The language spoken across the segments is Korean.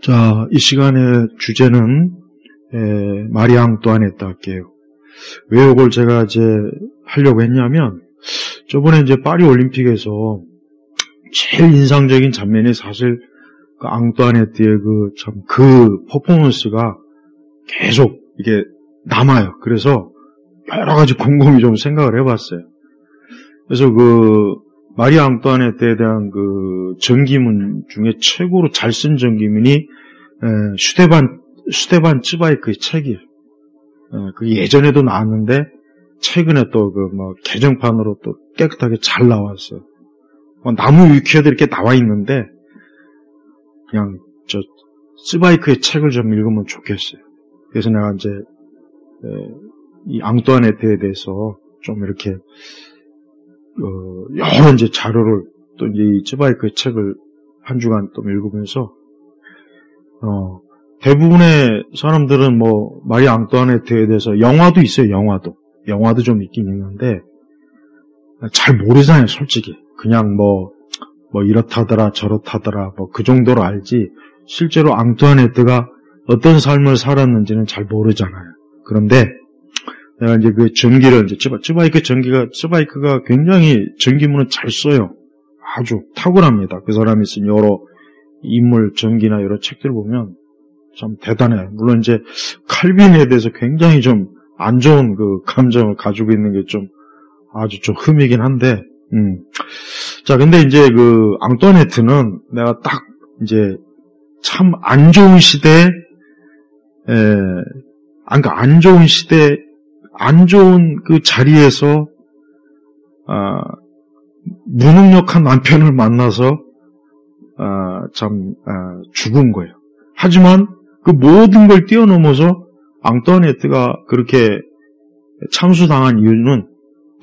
자, 이 시간의 주제는 마리 앙뚜아네트 할게요. 왜 이걸 제가 이제 하려고 했냐면, 저번에 이제 파리 올림픽에서 제일 인상적인 장면이 사실 그 앙뚜아네트의 그 퍼포먼스가 계속 이게 남아요. 그래서 여러 가지 곰곰이 좀 생각을 해봤어요. 그래서 그 마리 앙뚜아네트에 대한 그 전기문 중에 최고로 잘 쓴 전기문이 슈테반 쯔바이크의 책이에요. 그 예전에도 나왔는데 최근에 또 그 뭐 개정판으로 또 깨끗하게 잘 나왔어요. 나무 위키에도 이렇게 나와 있는데 그냥 저 쯔바이크의 책을 좀 읽으면 좋겠어요. 그래서 내가 이제 이 앙뚜아네트에 대해서 좀 이렇게 여러 이제 자료를 또 이제 이 쯔바이크의 책을 한 주간 또 읽으면서 대부분의 사람들은 뭐 마리 앙뚜아네트에 대해서 영화도 있어요. 영화도 좀 있긴 있는데 잘 모르잖아요. 솔직히 그냥 뭐 이렇다더라 저렇다더라 뭐 그 정도로 알지 실제로 앙뚜아네트가 어떤 삶을 살았는지는 잘 모르잖아요. 그런데 내가 이제 그 전기를 이제 쯔바이크가 굉장히 전기문을 잘 써요. 아주 탁월합니다. 그 사람이 쓴 여러 인물 전기나 여러 책들 보면 참 대단해요. 물론 이제 칼빈에 대해서 굉장히 좀 안 좋은 그 감정을 가지고 있는 게 좀 아주 좀 흠이긴 한데, 자, 근데 이제 그 앙뚜아네트는 내가 딱 이제 참 안 좋은 시대에, 그러니까 안 좋은 그 자리에서, 무능력한 남편을 만나서, 죽은 거예요. 하지만 그 모든 걸 뛰어넘어서 앙뚜아네트가 그렇게 참수당한 이유는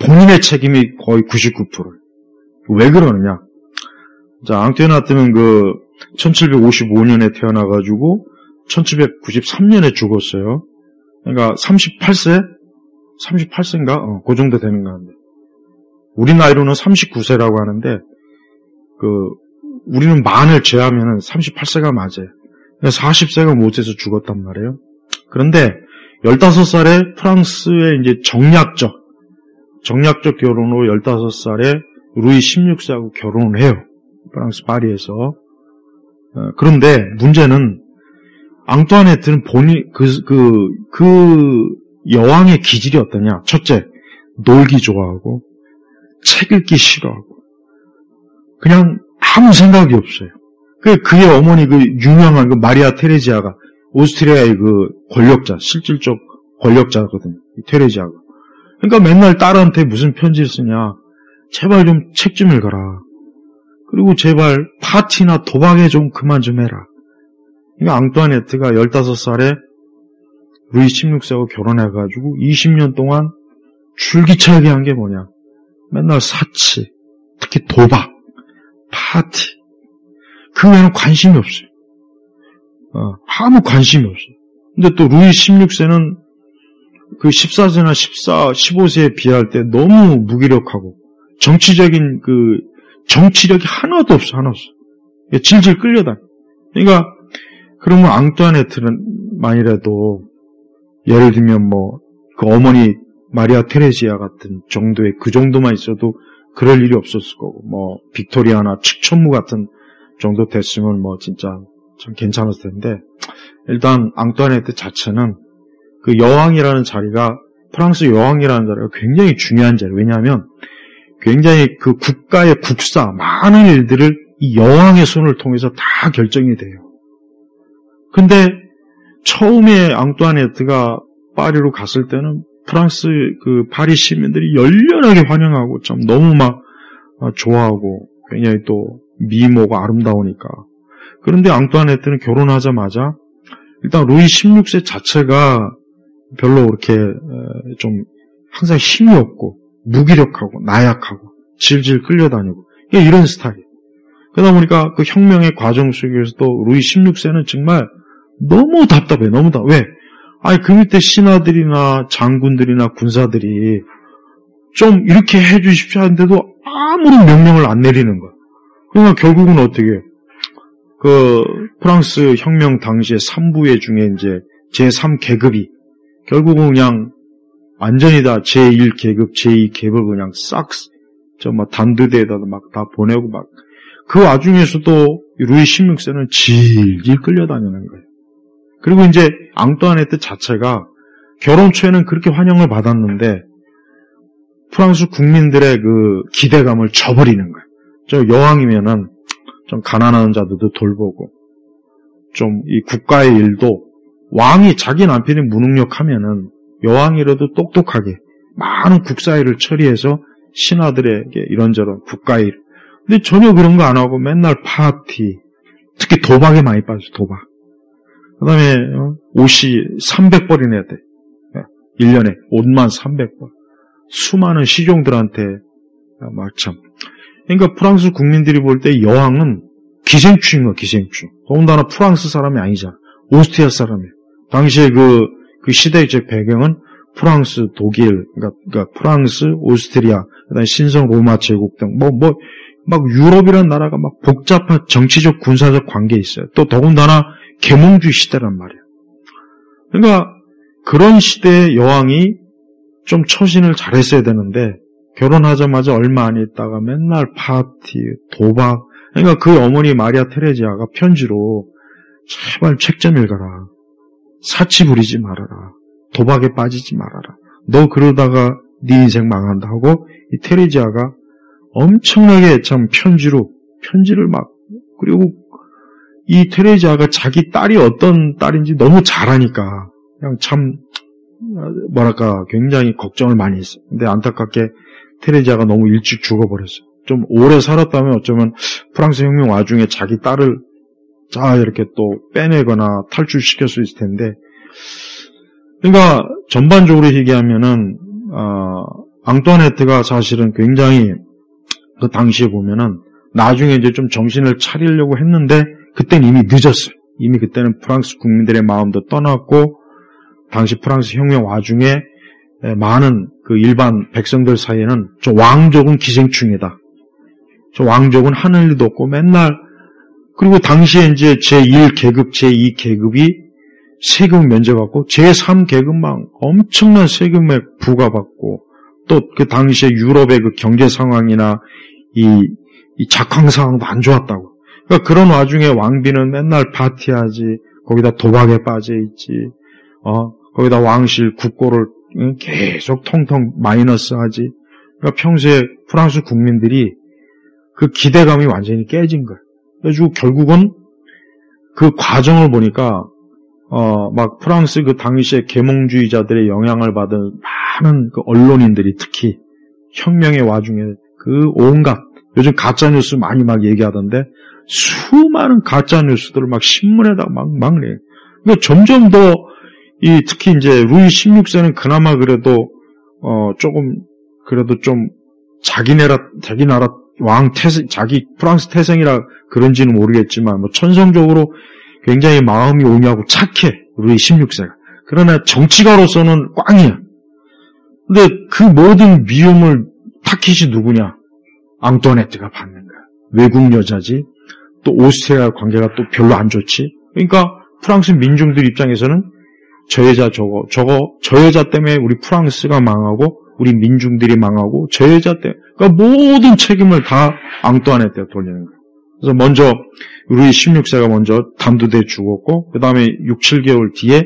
본인의 책임이 거의 99%예요. 왜 그러느냐? 자, 앙뚜아네트는 그 1755년에 태어나가지고 1793년에 죽었어요. 그러니까 38세인가? 그 정도 되는 거 같은데. 우리 나이로는 39세라고 하는데, 우리는 만을 제하면은 38세가 맞아요. 그러니까 40세가 못 돼서 죽었단 말이에요. 그런데 15살에 프랑스의 이제 정략적 결혼으로 15살에 루이 16세하고 결혼을 해요. 프랑스 파리에서. 그런데 문제는 앙뚜아네트는 본인 그 여왕의 기질이 어떠냐? 첫째, 놀기 좋아하고 책 읽기 싫어하고 그냥 아무 생각이 없어요. 그의 어머니 그 유명한 그 마리아 테레지아가 오스트리아의 그 권력자, 실질적 권력자거든요. 테레지아가. 그러니까 맨날 딸한테 무슨 편지를 쓰냐. 제발 좀 책 좀 읽어라. 그리고 제발 파티나 도박에 좀 그만 좀 해라. 그러니까 앙뚜아네트가 15살에 루이 16세하고 결혼해가지고 20년 동안 줄기차게 한 게 뭐냐. 맨날 사치, 특히 도박, 파티. 그 외에는 관심이 없어요. 아무 관심이 없어요. 근데 또 루이 16세는 그 14세나 15세에 비할 때 너무 무기력하고 정치력이 하나도 없어. 질질 끌려다녀. 그러니까 그러면 앙뚜아네트만이라도 예를 들면 뭐 그 어머니 마리아 테레지아 같은 정도의 그 정도만 있어도 그럴 일이 없었을 거고 뭐 빅토리아나 측천무 같은 정도 됐으면 뭐 진짜 참 괜찮았을 텐데 일단 앙뚜아네트 자체는 그 여왕이라는 자리가 프랑스 여왕이라는 자리가 굉장히 중요한 자리예요. 왜냐하면 굉장히 그 국가의 국사 많은 일들을 이 여왕의 손을 통해서 다 결정이 돼요. 근데 처음에 앙뚜아네트가 파리로 갔을 때는 프랑스 그 파리 시민들이 열렬하게 환영하고 참 너무 막 좋아하고 굉장히 또 미모가 아름다우니까. 그런데 앙뚜아네트는 결혼하자마자 일단 루이 16세 자체가 별로 그렇게 좀 항상 힘이 없고 무기력하고 나약하고 질질 끌려다니고 이런 스타일이에요. 그러다 보니까 그 혁명의 과정 속에서도 루이 16세는 정말 너무 답답해. 왜? 그 밑에 신하들이나 장군들이나 군사들이 좀 이렇게 해주십시오 하는데도 아무런 명령을 안 내리는 거야. 그러니까 결국은 어떻게 해? 그 프랑스 혁명 당시에 3부회 중에 이제 제3계급이 결국은 그냥 완전히 다 제1계급, 제2계급을 그냥 싹 막 단두대에다 막 다 보내고 막 그 와중에서도 루이 16세는 질질 끌려다니는 거예요. 그리고 이제 앙뚜아네트 자체가 결혼 초에는 그렇게 환영을 받았는데 프랑스 국민들의 그 기대감을 저버리는 거예요. 저 여왕이면은 좀 가난한 자들도 돌보고 좀 이 국가의 일도 왕이 자기 남편이 무능력하면은 여왕이라도 똑똑하게 많은 국사일을 처리해서 신하들에게 이런저런 국가일. 근데 전혀 그런 거 안 하고 맨날 파티, 특히 도박에 많이 빠져, 도박. 그 다음에 옷이 300벌이나 돼. 1년에 옷만 300벌. 수많은 시종들한테 막 참. 그러니까 프랑스 국민들이 볼 때 여왕은 기생충인 거야, 기생충. 더군다나 프랑스 사람이 아니잖아. 오스트리아 사람이에요. 당시에 그 시대의 제 배경은 프랑스, 독일, 그러니까 프랑스, 오스트리아, 그다음에 신성 로마 제국 등 막 유럽이라는 나라가 막 복잡한 정치적, 군사적 관계에 있어요. 또 더군다나 계몽주의 시대란 말이에요. 그러니까 그런 시대의 여왕이 좀 처신을 잘했어야 되는데 결혼하자마자 얼마 안 있다가 맨날 파티, 도박. 그러니까 그 어머니 마리아 테레지아가 편지로 제발 책 좀 읽어라. 사치 부리지 말아라. 도박에 빠지지 말아라. 너 그러다가 네 인생 망한다 하고 이 테레지아가 엄청나게 참 편지를 막 그리고 이 테레지아가 자기 딸이 어떤 딸인지 너무 잘 아니까 그냥 참 뭐랄까 굉장히 걱정을 많이 했어요. 근데 안타깝게 테레지아가 너무 일찍 죽어버렸어요. 좀 오래 살았다면 어쩌면 프랑스 혁명 와중에 자기 딸을 이렇게 또 빼내거나 탈출시킬 수 있을 텐데 그러니까 전반적으로 얘기하면은 앙뚜아네트가 사실은 굉장히 그 당시에 보면은 나중에 이제 좀 정신을 차리려고 했는데 그때는 이미 늦었어요. 이미 그때는 프랑스 국민들의 마음도 떠났고 당시 프랑스 혁명 와중에 많은 그 일반 백성들 사이에는 저 왕족은 기생충이다. 저 왕족은 하는 일도 없고 맨날 그리고 당시에 이제 제1계급, 제2계급이 세금 면제받고 제3계급만 엄청난 세금에 부과받고 또 그 당시에 유럽의 그 경제 상황이나 이 작황 상황도 안 좋았다고. 그러니까 그런 와중에 왕비는 맨날 파티하지, 거기다 도박에 빠져있지, 거기다 왕실 국고를 계속 통통 마이너스하지. 그러니까 평소에 프랑스 국민들이 그 기대감이 완전히 깨진 거예요. 그래가지고 결국은 그 과정을 보니까 막 프랑스 그 당시에 계몽주의자들의 영향을 받은 많은 그 언론인들이 특히 혁명의 와중에 그 온갖 요즘 가짜뉴스 많이 막 얘기하던데 수많은 가짜뉴스들을 막 신문에다가 막 내. 그러니까 점점 더 특히 이제 루이 16세는 그나마 그래도 조금 그래도 좀 자기 나라 왕 태생 자기 프랑스 태생이라 그런지는 모르겠지만 뭐 천성적으로 굉장히 마음이 온유하고 착해 루이 16세가. 그러나 정치가로서는 꽝이야. 근데 그 모든 미움을 타깃이 누구냐? 앙뚜아네트가 받는 거야. 외국 여자지. 또 오스트리아 관계가 또 별로 안 좋지. 그러니까 프랑스 민중들 입장에서는 저 여자 때문에 우리 프랑스가 망하고 우리 민중들이 망하고 저 여자 때문에 그러니까 모든 책임을 다 앙뚜아네트가 돌리는 거야. 그래서 먼저 루이 16세가 먼저 단두대에 죽었고 그 다음에 6, 7개월 뒤에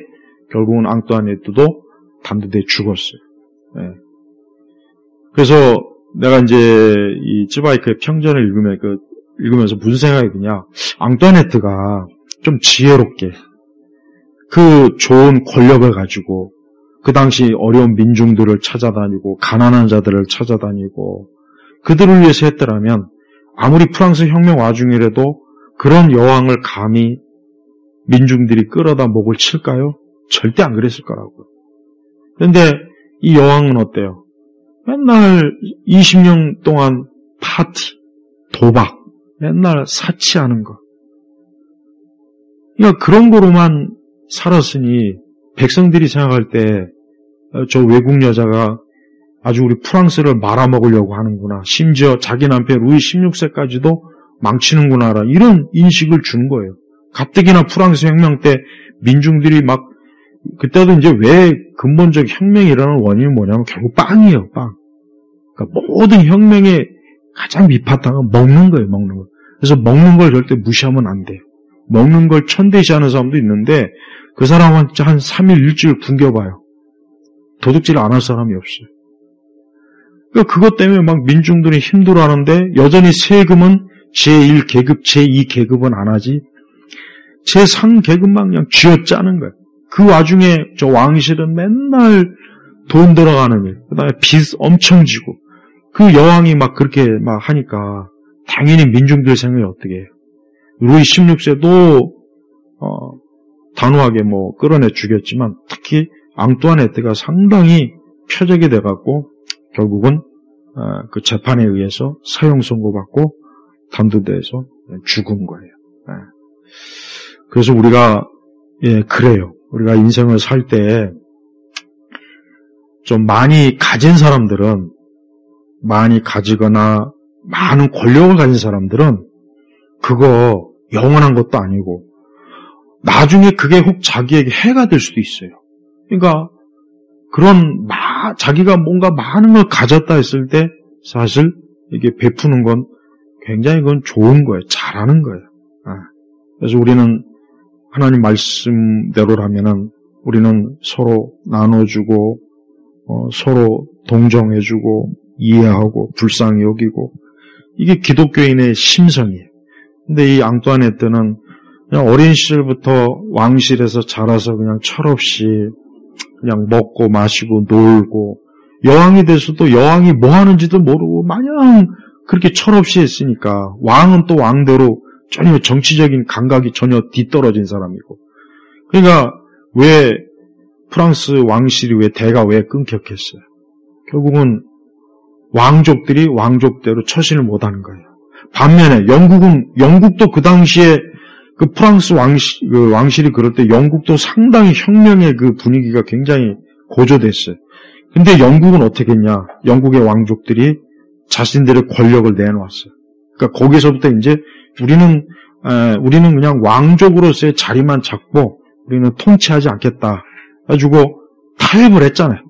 결국은 앙뚜아네트도 단두대에 죽었어요. 네. 그래서 내가 이제 이 쯔바이크의 평전을 읽으면서 무슨 생각이 드냐. 앙뚜아네트가 좀 지혜롭게 그 좋은 권력을 가지고 그 당시 어려운 민중들을 찾아다니고 가난한 자들을 찾아다니고 그들을 위해서 했더라면 아무리 프랑스 혁명 와중이라도 그런 여왕을 감히 민중들이 끌어다 목을 칠까요? 절대 안 그랬을 거라고요. 그런데 이 여왕은 어때요? 맨날 20년 동안 파티, 도박, 맨날 사치하는 거. 그러니까 그런 거로만 살았으니 백성들이 생각할 때 저 외국 여자가 아주 우리 프랑스를 말아먹으려고 하는구나. 심지어 자기 남편 루이 16세까지도 망치는구나, 이런 인식을 주는 거예요. 가뜩이나 프랑스 혁명 때 민중들이 막, 그때도 이제 왜 근본적 혁명이 일어나는 원인이 뭐냐면 결국 빵이에요, 빵. 그러니까 모든 혁명의 가장 밑바탕은 먹는 거예요, 먹는 거. 그래서 먹는 걸 절대 무시하면 안 돼요. 먹는 걸 천대시하는 사람도 있는데 그 사람은 한 3일 일주일 굶겨봐요. 도둑질 안 할 사람이 없어요. 그러니까 그것 때문에 막 민중들이 힘들어하는데 여전히 세금은 제1계급, 제2계급은 안 하지 제3계급만 그냥 쥐어짜는 거예요. 그 와중에 저 왕실은 맨날 돈 들어가는 일, 그 다음에 빚 엄청 지고 그 여왕이 막 그렇게 막 하니까 당연히 민중들 생각이 어떻게 해요. 루이 16세도 단호하게 뭐 끌어내 죽였지만 특히 앙뚜아네트가 상당히 표적이 돼갖고 결국은 그 재판에 의해서 사형 선고받고 단두대에서 죽은 거예요. 그래서 우리가 그래요. 우리가 인생을 살 때 좀 많이 가진 사람들은 많이 가지거나 많은 권력을 가진 사람들은 그거 영원한 것도 아니고 나중에 그게 혹 자기에게 해가 될 수도 있어요. 그러니까 그런 자기가 뭔가 많은 걸 가졌다 했을 때 사실 이게 베푸는 건 굉장히 그건 좋은 거예요. 잘하는 거예요. 그래서 우리는 하나님 말씀대로라면은 우리는 서로 나눠주고 서로 동정해주고 이해하고 불쌍히 여기고 이게 기독교인의 심성이에요. 근데 이 앙뚜아네트는 그냥 어린 시절부터 왕실에서 자라서 그냥 철없이 그냥 먹고 마시고 놀고 여왕이 돼서도 여왕이 뭐 하는지도 모르고 마냥 그렇게 철없이 했으니까 왕은 또 왕대로 전혀 정치적인 감각이 전혀 뒤떨어진 사람이고 그러니까 왜 프랑스 왕실이 왜 대가 왜 끊겼겠어요? 결국은 왕족들이 왕족대로 처신을 못하는 거예요. 반면에 영국도 그 당시에 그 프랑스 왕실이 그럴 때 영국도 상당히 혁명의 그 분위기가 굉장히 고조됐어요. 근데 영국은 어떻게 했냐? 영국의 왕족들이 자신들의 권력을 내놓았어요. 그러니까 거기서부터 이제 우리는 그냥 왕족으로서의 자리만 잡고 우리는 통치하지 않겠다. 가지고 타협을 했잖아요.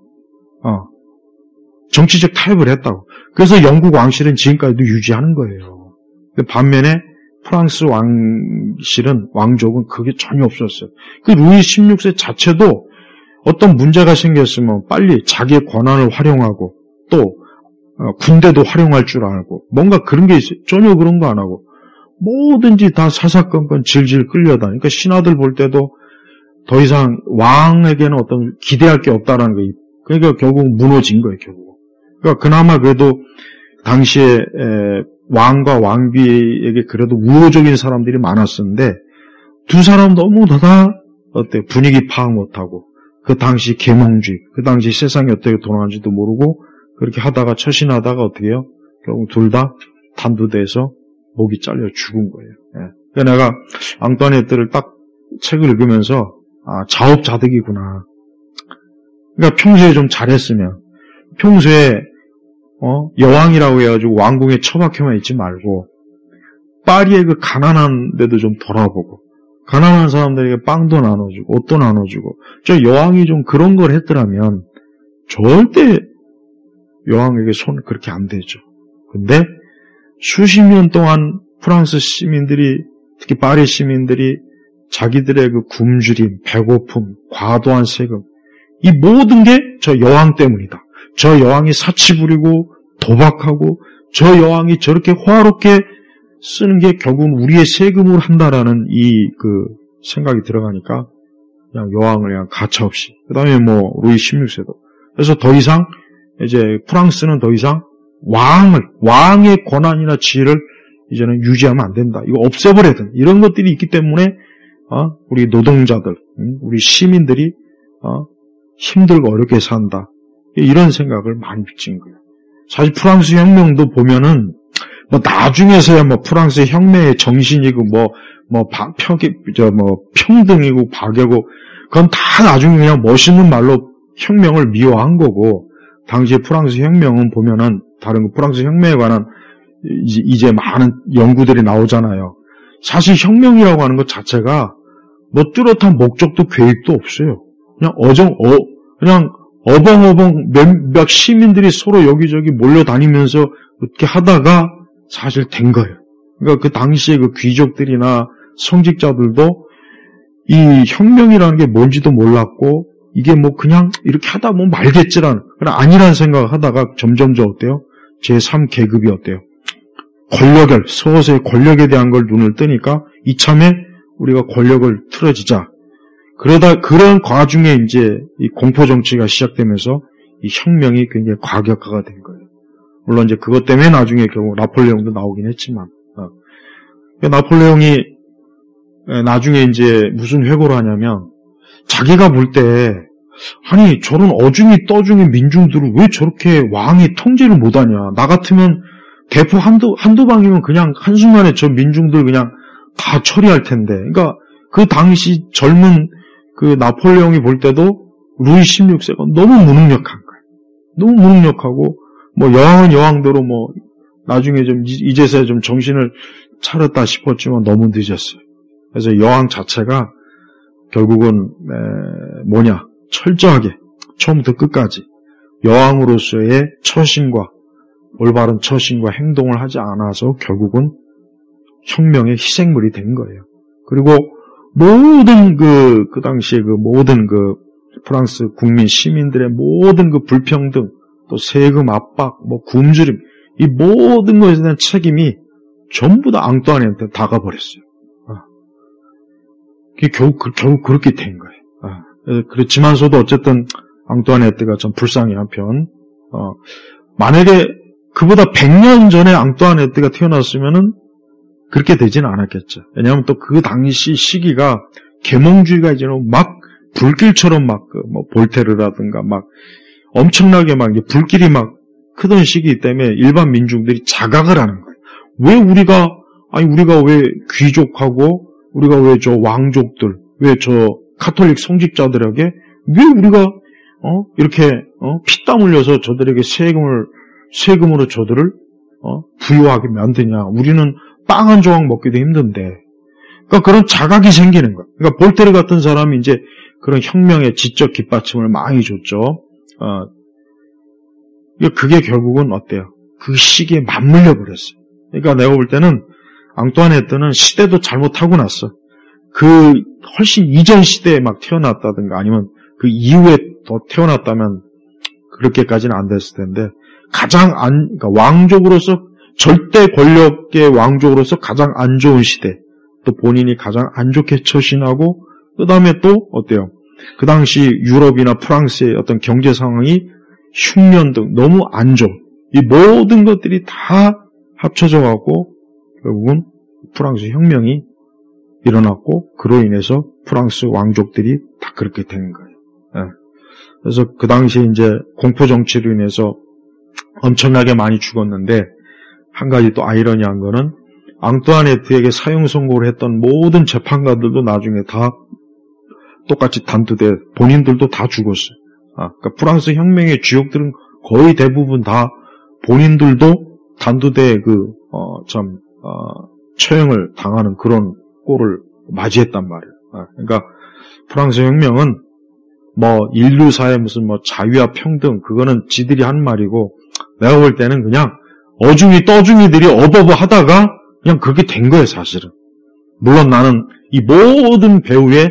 정치적 타협을 했다고. 그래서 영국 왕실은 지금까지도 유지하는 거예요. 반면에 프랑스 왕족은 그게 전혀 없었어요. 그 루이 16세 자체도 어떤 문제가 생겼으면 빨리 자기의 권한을 활용하고 또 군대도 활용할 줄 알고 뭔가 그런 게 있어요. 전혀 그런 거 안 하고 뭐든지 다 사사건건 질질 끌려다니까 그러니까 신하들 볼 때도 더 이상 왕에게는 어떤 기대할 게 없다라는 거예요. 그러니까 결국 무너진 거예요. 결국. 그러니까 그나마 그래도 당시에 왕과 왕비에게 그래도 우호적인 사람들이 많았었는데 두 사람 너무 다 분위기 파악 못하고 그 당시 계몽주의, 그 당시 세상이 어떻게 돌아가는지도 모르고 그렇게 하다가 처신하다가 어떻게 해요? 결국 둘 다 단두대에서 목이 잘려 죽은 거예요. 그러니까 내가 앙뚜아네트를 딱 책을 읽으면서 자업자득이구나. 그러니까 평소에 좀 잘했으면 평소에 여왕이라고 해가지고 왕궁에 처박혀만 있지 말고 파리의 그 가난한 데도 좀 돌아보고 가난한 사람들에게 빵도 나눠주고 옷도 나눠주고 저 여왕이 좀 그런 걸 했더라면 절대 여왕에게 손 그렇게 안 대죠. 근데 수십 년 동안 프랑스 시민들이 특히 파리 시민들이 자기들의 그 굶주림, 배고픔, 과도한 세금 이 모든 게 저 여왕 때문이다. 저 여왕이 사치 부리고 도박하고 저 여왕이 저렇게 호화롭게 쓰는 게 결국은 우리의 세금으로 한다라는 이 그 생각이 들어가니까 그냥 여왕을 그냥 가차없이 그 다음에 뭐 루이 16세도 그래서 더 이상 이제 프랑스는 더 이상 왕의 권한이나 지위를 이제는 유지하면 안 된다. 이거 없애버려야 된다. 이런 것들이 있기 때문에 우리 노동자들, 우리 시민들이 힘들고 어렵게 산다. 이런 생각을 많이 비친 거예요. 사실 프랑스 혁명도 보면은 뭐 나중에서야 뭐 프랑스 혁명의 정신이고 평등이고 박애고 그건 다 나중에 그냥 멋있는 말로 혁명을 미화한 거고 당시에 프랑스 혁명은 보면은 다른 프랑스 혁명에 관한 이제 많은 연구들이 나오잖아요. 사실 혁명이라고 하는 것 자체가 뭐 뚜렷한 목적도 계획도 없어요. 그냥 어벙어벙 몇몇 시민들이 서로 여기저기 몰려다니면서 이렇게 하다가 사실 된 거예요. 그러니까 그 당시에 그 귀족들이나 성직자들도 이 혁명이라는 게 뭔지도 몰랐고 이게 뭐 그냥 이렇게 하다 보면 말겠지라는 그냥 아니라는 생각을 하다가 점점 어때요? 제3계급이 어때요? 서서히 권력에 대한 걸 눈을 뜨니까 이참에 우리가 권력을 틀어지자. 그러다 그런 과중에 이제 이 공포 정치가 시작되면서 이 혁명이 굉장히 과격화가 된 거예요. 물론 이제 그것 때문에 나중에 결국 나폴레옹도 나오긴 했지만, 나폴레옹이 나중에 이제 무슨 회고를 하냐면 자기가 볼 때 아니 저런 어중이 떠중이 민중들을 왜 저렇게 왕이 통제를 못하냐. 나 같으면 대포 한두 방이면 그냥 한순간에 저 민중들 그냥 다 처리할 텐데. 그러니까 그 당시 젊은 그 나폴레옹이 볼 때도 루이 16세가 너무 무능력한 거예요. 너무 무능력하고 뭐 여왕은 여왕대로 뭐 나중에 좀 이제서야 좀 정신을 차렸다 싶었지만 너무 늦었어요. 그래서 여왕 자체가 결국은 철저하게 처음부터 끝까지 여왕으로서의 처신과 올바른 처신과 행동을 하지 않아서 결국은 혁명의 희생물이 된 거예요. 그리고 모든 그 당시에 그 모든 그 프랑스 국민 시민들의 모든 그 불평등, 또 세금 압박, 뭐 굶주림, 이 모든 것에 대한 책임이 전부 다 앙뚜아네한테 다 가버렸어요. 그게 결국 그렇게 된 거예요. 그렇지만서도 어쨌든 앙뚜아네트가 좀 불쌍해 한편. 만약에 그보다 100년 전에 앙뚜아네트가 태어났으면은 그렇게 되지는 않았겠죠. 왜냐하면 또 그 당시 시기가 계몽주의가 이제 막 불길처럼 막 뭐 볼테르라든가 막 엄청나게 막 이제 불길이 막 크던 시기이기 때문에 일반 민중들이 자각을 하는 거예요. 왜 우리가 왜 귀족하고 우리가 왜 저 왕족들, 왜 저 카톨릭 성직자들에게 왜 우리가 이렇게 피땀 흘려서 저들에게 세금으로 저들을 부유하게 만드냐. 우리는 빵 한 조각 먹기도 힘든데. 그러니까 그런 자각이 생기는 거야. 그러니까 볼테르 같은 사람이 이제 그런 혁명의 지적 깃받침을 많이 줬죠. 그게 결국은 어때요? 그 시기에 맞물려 버렸어요. 그러니까 내가 볼 때는 앙뚜아네트는 시대도 잘못하고 났어. 그 훨씬 이전 시대에 막 태어났다든가 아니면 그 이후에 더 태어났다면 그렇게까지는 안 됐을 텐데 그러니까 왕족으로서 절대 권력의 왕족으로서 가장 안 좋은 시대, 또 본인이 가장 안 좋게 처신하고 그 다음에 또 어때요? 그 당시 유럽이나 프랑스의 어떤 경제 상황이 흉년 등 너무 안 좋은 이 모든 것들이 다 합쳐져 갖고 결국은 프랑스 혁명이 일어났고 그로 인해서 프랑스 왕족들이 다 그렇게 된 거예요. 그래서 그 당시에 이제 공포 정치로 인해서 엄청나게 많이 죽었는데 한 가지 또 아이러니한 거는 앙뚜아네트에게 사형 선고를 했던 모든 재판관들도 나중에 다 똑같이 단두대 본인들도 다 죽었어요. 그러니까 프랑스 혁명의 주역들은 거의 대부분 다 본인들도 단두대에 처형을 당하는 그런 꼴을 맞이했단 말이에요. 그러니까 프랑스 혁명은 뭐 인류사의 무슨 뭐 자유와 평등 그거는 지들이 한 말이고 내가 볼 때는 그냥 어중이 떠중이들이 어버버 하다가 그냥 그렇게 된 거예요, 사실은. 물론 나는 이 모든 배후에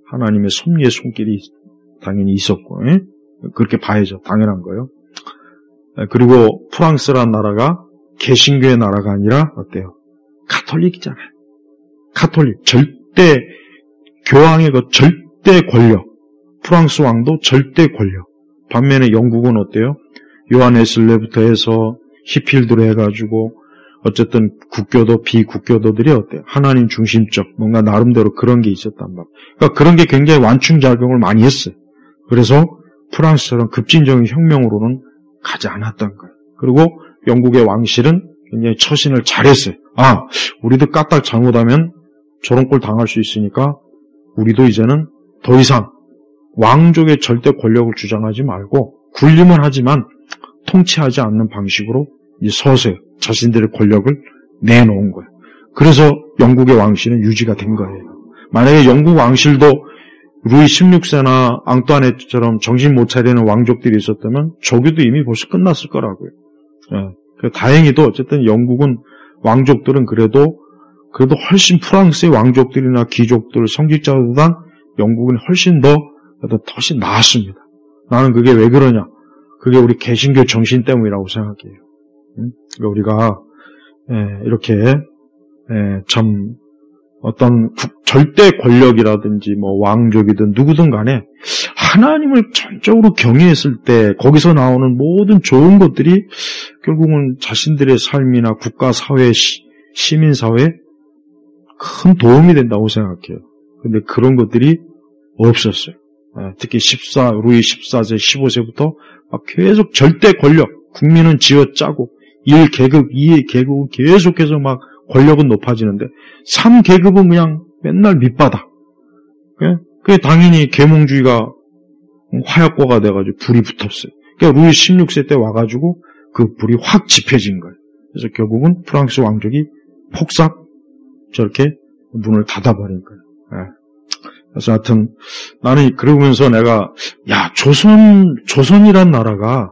하나님의 섭리의 손길이 당연히 있었고, 그렇게 봐야죠. 당연한 거예요. 그리고 프랑스라는 나라가 개신교의 나라가 아니라 어때요? 가톨릭이잖아요. 가톨릭, 절대, 교황의 그 절대 권력. 프랑스 왕도 절대 권력. 반면에 영국은 어때요? 요한 웨슬레부터 해서 히필드로 해가지고 어쨌든 국교도 비국교도들이 어때요? 하나님 중심적 뭔가 나름대로 그런 게 있었단 말이에요. 그러니까 그런 게 굉장히 완충작용을 많이 했어요. 그래서 프랑스처럼 급진적인 혁명으로는 가지 않았던 거예요. 그리고 영국의 왕실은 굉장히 처신을 잘했어요. 우리도 까딱 잘못하면 저런 꼴 당할 수 있으니까 우리도 이제는 더 이상 왕족의 절대 권력을 주장하지 말고 군림은 하지만 통치하지 않는 방식으로 서서히 자신들의 권력을 내놓은 거예요. 그래서 영국의 왕실은 유지가 된 거예요. 만약에 영국 왕실도 루이 16세나 앙뚜아네트처럼 정신 못 차리는 왕족들이 있었다면 조교도 이미 벌써 끝났을 거라고요. 예. 다행히도 어쨌든 영국은 왕족들은 그래도 훨씬 프랑스의 왕족들이나 귀족들, 성직자보다 영국은 훨씬 나았습니다. 나는 그게 왜 그러냐? 그게 우리 개신교 정신 때문이라고 생각해요. 그러니까 우리가 이렇게 참 어떤 절대 권력이라든지 뭐 왕족이든 누구든 간에 하나님을 전적으로 경외했을 때 거기서 나오는 모든 좋은 것들이 결국은 자신들의 삶이나 국가 사회, 시민 사회에 큰 도움이 된다고 생각해요. 근데 그런 것들이 없었어요. 특히 루이 14세, 15세부터 막 계속 절대 권력, 국민은 쥐어짜고 1계급, 2계급은 계속해서 막 권력은 높아지는데 3계급은 그냥 맨날 밑바닥. 그게 당연히 계몽주의가 화약고가 돼가지고 불이 붙었어요. 그러니까 루이 16세 때 와가지고 그 불이 확 지펴진 거예요. 그래서 결국은 프랑스 왕족이 폭삭 저렇게 문을 닫아버린 거예요. 그래서 하여튼 나는 그러면서 내가 조선이란 나라가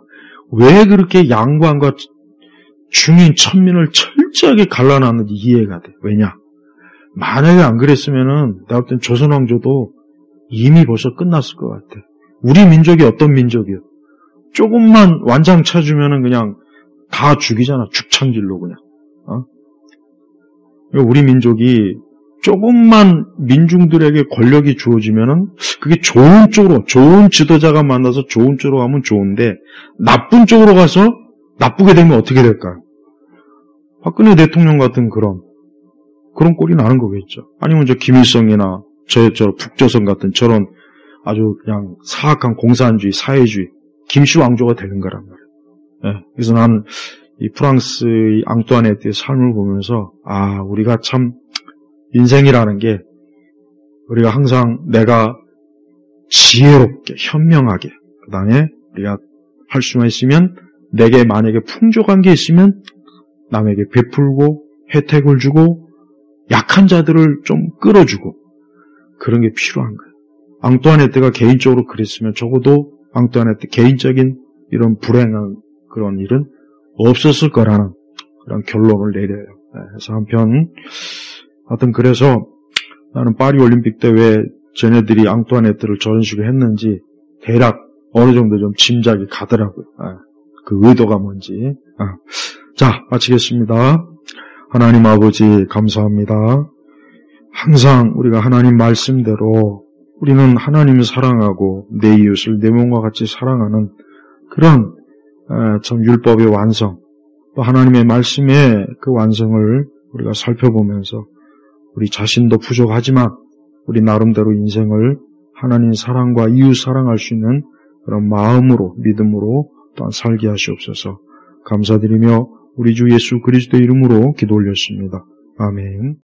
왜 그렇게 양반과 중인 천민을 철저하게 갈라놨는지 이해가 돼. 왜냐? 만약에 안 그랬으면은 내가 볼 땐 조선 왕조도 이미 벌써 끝났을 것 같아. 우리 민족이 어떤 민족이요? 조금만 완장 쳐주면은 그냥 다 죽이잖아. 죽창질로 그냥. 우리 민족이 조금만 민중들에게 권력이 주어지면은 그게 좋은 쪽으로, 좋은 지도자가 만나서 좋은 쪽으로 가면 좋은데 나쁜 쪽으로 가서 나쁘게 되면 어떻게 될까요? 박근혜 대통령 같은 그런 꼴이 나는 거겠죠. 아니면 저 김일성이나 저 북조선 같은 저런 아주 그냥 사악한 공산주의, 사회주의, 김씨 왕조가 되는 거란 말이에요. 그래서 나는 이 프랑스의 앙뚜아네트의 삶을 보면서 우리가 참 인생이라는 게 우리가 항상 내가 지혜롭게, 현명하게 그 다음에 우리가 할 수만 있으면 내게 만약에 풍족한 게 있으면 남에게 베풀고 혜택을 주고 약한 자들을 좀 끌어주고 그런 게 필요한 거예요. 앙뚜아네트가 개인적으로 그랬으면 적어도 앙뚜아네트 개인적인 이런 불행한 그런 일은 없었을 거라는 그런 결론을 내려요. 그래서 한편 하여튼 그래서 나는 파리 올림픽 때 왜 쟤네들이 앙뚜아네트를 저런 식으로 했는지 대략 어느 정도 좀 짐작이 가더라고요. 그 의도가 뭔지. 자, 마치겠습니다. 하나님 아버지 감사합니다. 항상 우리가 하나님 말씀대로 우리는 하나님을 사랑하고 내 이웃을 내 몸과 같이 사랑하는 그런 참 율법의 완성, 또 하나님의 말씀의 그 완성을 우리가 살펴보면서 우리 자신도 부족하지만 우리 나름대로 인생을 하나님 사랑과 이웃 사랑할 수 있는 그런 마음으로, 믿음으로 또한 살게 하시옵소서. 감사드리며 우리 주 예수 그리스도의 이름으로 기도 올렸습니다. 아멘.